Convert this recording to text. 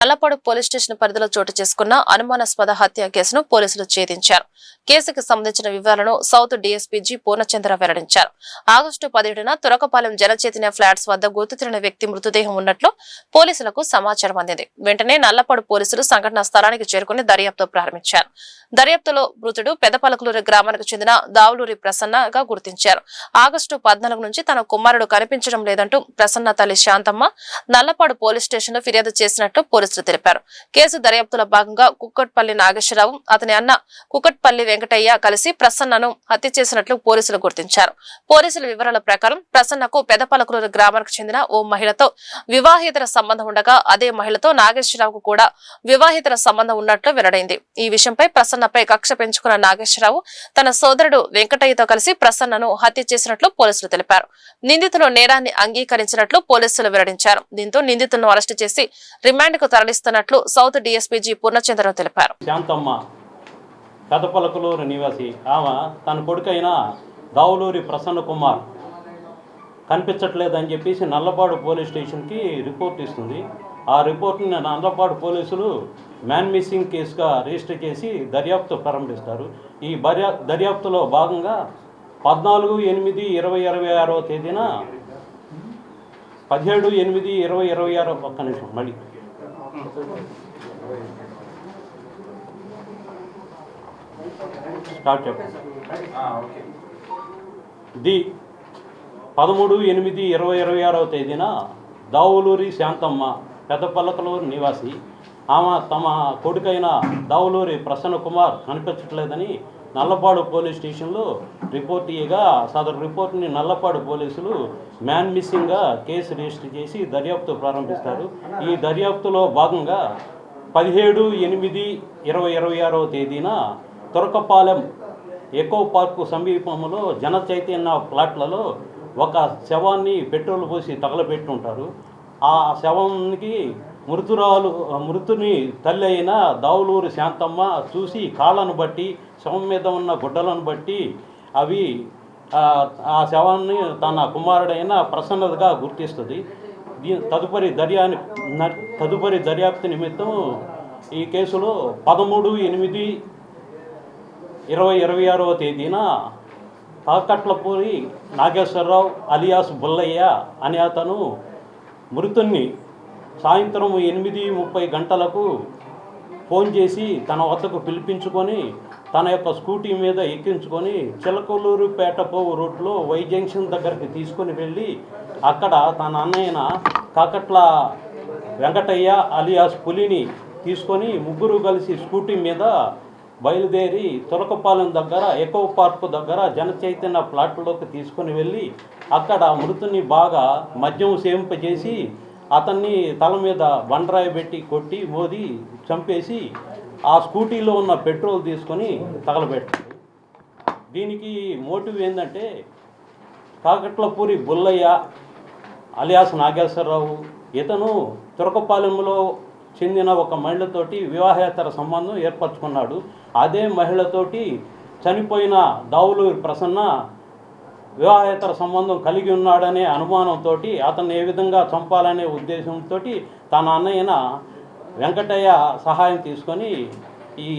Nallapadu police station పరిధిలో చోటు చేసుకున్న అనుమానాస్పద హత్య కేసును పోలీసులు ఛేదించారు. కేసుకు సంబంధించిన వివరాలను సౌత్ డీఎస్పీ జి పూర్ణచంద్ర వెల్లడించారు. ఆగస్టు 17న తురకపాలెం జనచైతన్య ఫ్లాట్స్ వద్ద గుర్తు తెలియని వ్యక్తి మృతదేహం ఉన్నట్లు పోలీసులకు సమాచారం అందింది. వెంటనే నల్లపాడు పోలీసులు సంఘటనా స్థలానికి చేరుకుని దర్యాప్తు ప్రారంభించారు. దర్యాప్తులో మృతుడు పెదపలకలూరు గ్రామానికి చెందిన దావులూరి ప్రసన్నగా గుర్తించారు. ఆగస్టు 14 నుంచి తన కుమారుడు కనిపించడం లేదంటూ ప్రసన్న తల్లి శాంతమ్మ నల్లపాడు పోలీస్ స్టేషన్ లో ఫిర్యాదు చేసినట్లు పోలీసులు తెలిపారు. కేసు దర్యాప్తులో భాగంగా కుక్కట్పల్లి నాగేశ్వరరావు, అతని అన్న కుక్కట్పల్లి వెంకటయ్య కలిసి ప్రసన్నను హత్య చేసినట్లు పోలీసులు గుర్తించారు. పోలీసుల వివరాల ప్రకారం ప్రసన్నకు పెదపలకలూరు గ్రామానికి చెందిన ఓ మహిళతో వివాహేతర సంబంధం ఉండగా అదే మహిళతో నాగేశ్వరరావుకు కూడా వివాహేతర సంబంధం ఉన్నట్లు వెల్లడైంది. ఈ విషయంపై ప్రసన్నపై కక్ష పెంచుకున్న నాగేశ్వరరావు తన సోదరుడు వెంకటయ్యతో కలిసి ప్రసన్నను హత్య చేసినట్లు పోలీసులు తెలిపారు. నిందితులు నేరాన్ని అంగీకరించినట్లు పోలీసులు వెల్లడించారు. దీంతో నిందితులను అరెస్టు చేసి రిమాండ్ కు తరలిస్తున్నట్లు సౌత్ డీఎస్పీ జి పూర్ణచంద్ర తెలిపారు. శాంతమ్మ పెదపలకలూరు నివాసి. ఆమె తన కొడుకైన దావులూరి ప్రసన్న కుమార్ కనిపించట్లేదని చెప్పేసి నల్లపాడు పోలీస్ స్టేషన్కి రిపోర్ట్ ఇస్తుంది. ఆ రిపోర్ట్ని నల్లపాడు పోలీసులు మ్యాన్ మిస్సింగ్ కేసుగా రిజిస్టర్ చేసి దర్యాప్తు ప్రారంభిస్తారు. ఈ దర్యాప్తులో భాగంగా 14/8/2026 తేదీన 17/8/2026 ఒక్క నిమిషం మళ్ళీ స్టార్ట్ చెప్పండి. 13/8/2026 తేదీన దావులూరి శాంతమ్మ పెదపలకలూరు నివాసి. ఆమె తమ కొడుకైన దావులూరి ప్రసన్న కుమార్ కనిపించట్లేదని నల్లపాడు పోలీస్ స్టేషన్లో రిపోర్ట్ ఇయ్యగా సదరు రిపోర్ట్ని నల్లపాడు పోలీసులు మ్యాన్ మిస్సింగ్గా కేసు రిజిస్టర్ చేసి దర్యాప్తు ప్రారంభిస్తారు. ఈ దర్యాప్తులో భాగంగా 17/8/2026 తేదీన తురకపాలెం ఎకో పార్కు సమీపంలో జనచైతన్య ఫ్లాట్లలో ఒక శవాన్ని పెట్రోల్ పోసి తగలబెట్టుంటారు. ఆ శవానికి మృతుని తల్లి అయిన దావులూరి శాంతమ్మ చూసి కాళ్ళను బట్టి శవం మీద ఉన్న గుడ్డలను బట్టి అవి ఆ శవాన్ని తన కుమారుడైన ప్రసన్నతగా గుర్తిస్తుంది. తదుపరి దర్యాప్తు నిమిత్తం ఈ కేసులో 13/8/2026 తేదీన కాకట్లపూరి నాగేశ్వరరావు అలియాస్ బుల్లయ్య అనే అతను మృతుణ్ణి సాయంత్రం 8:30 గంటలకు ఫోన్ చేసి తన వద్దకు పిలిపించుకొని తన యొక్క స్కూటీ మీద ఎక్కించుకొని చిలకలూరుపేట పోవు రోడ్లో వై జంక్షన్ దగ్గరికి తీసుకొని వెళ్ళి అక్కడ తన అన్నయ్యన కాకట్ల వెంకటయ్య అలియాస్ పులిని తీసుకొని ముగ్గురు కలిసి స్కూటీ మీద బయలుదేరి తురకపాలెం దగ్గర ఎకో పార్కు దగ్గర జనచైతన్య ఫ్లాట్లోకి తీసుకొని వెళ్ళి అక్కడ మృతుని బాగా మద్యం సేవింపజేసి అతన్ని తల మీద బండరాయి పెట్టి కొట్టి మోది చంపేసి ఆ స్కూటీలో ఉన్న పెట్రోల్ తీసుకొని తగలబెట్టాడు. దీనికి మోటివ్ ఏంటంటే కాకట్లపూరి బుల్లయ్య అలియాస్ నాగేశ్వరరావు ఇతను తురకపాలెంలో చెందిన ఒక మహిళతోటి వివాహేతర సంబంధం ఏర్పరచుకున్నాడు. అదే మహిళతోటి చనిపోయిన దావులూరి ప్రసన్న వివాహేతర సంబంధం కలిగి ఉన్నాడనే అనుమానంతో అతన్ని ఏ విధంగా చంపాలనే ఉద్దేశంతో తన అన్నయ్యన వెంకటయ్య సహాయం తీసుకొని ఈ